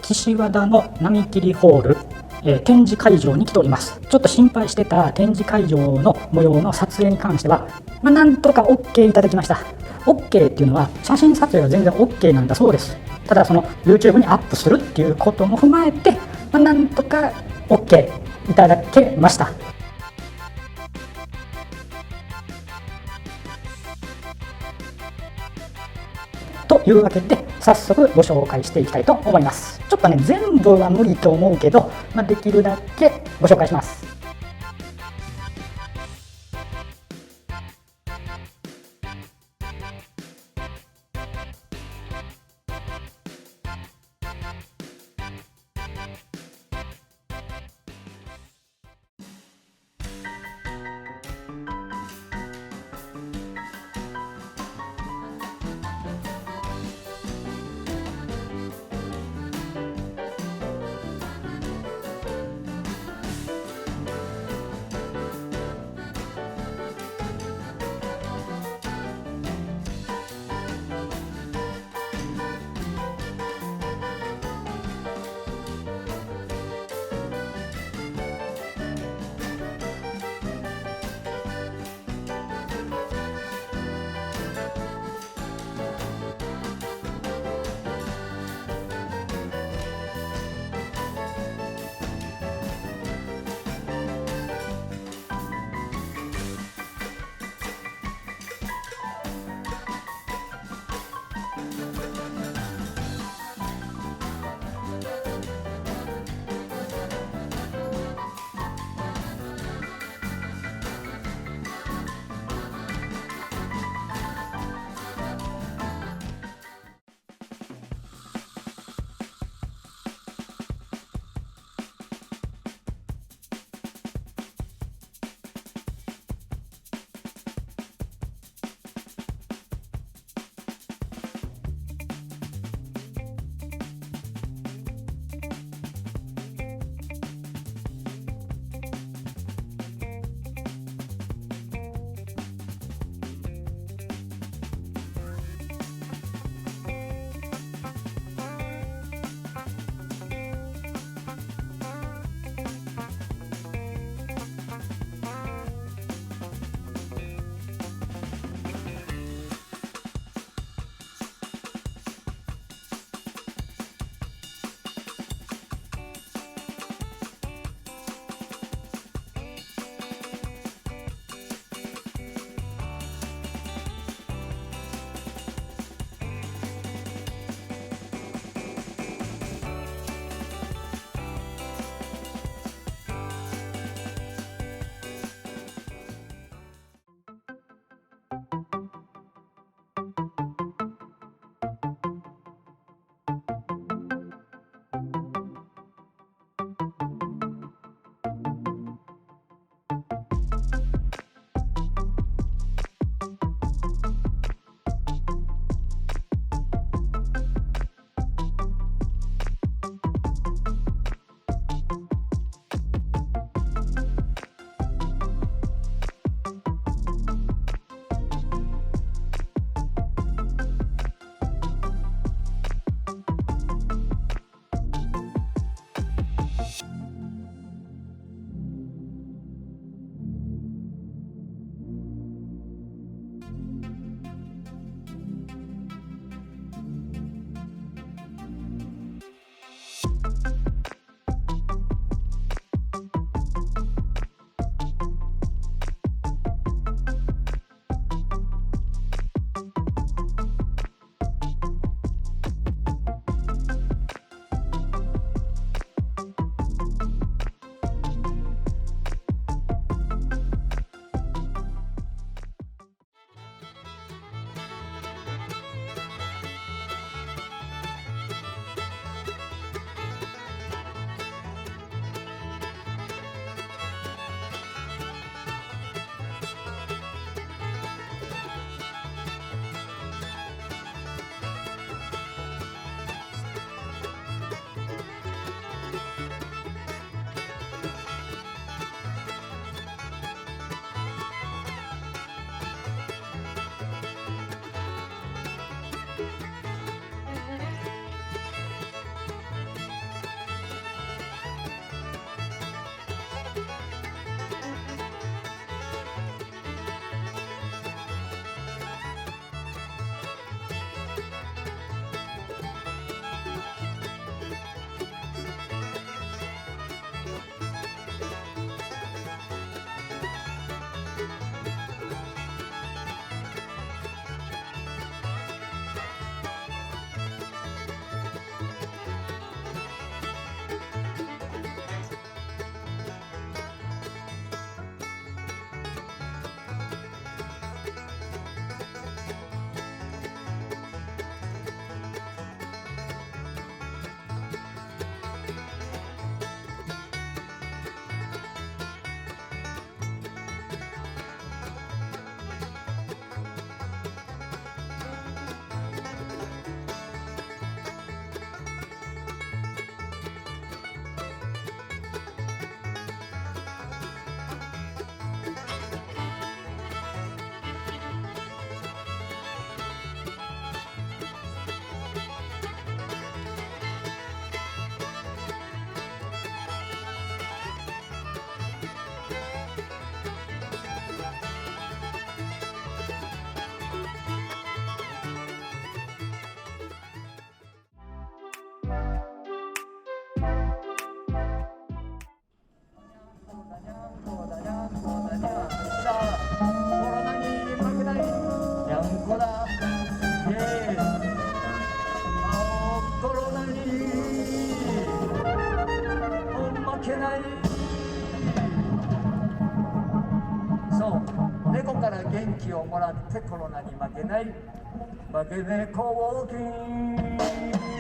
岸和田の浪切ホール、展示会場に来ております。ちょっと心配してた展示会場の模様の撮影に関しては、なんとか OK いただきました。OK っていうのは写真撮影は全然 OK なんだそうです。ただその YouTube にアップするっていうことも踏まえて、なんとか OK いただけました。というわけで早速ご紹介していきたいと思います。ちょっとね全部は無理と思うけど、できるだけご紹介します。猫から元気をもらってコロナに負けない負け猫ウォーキング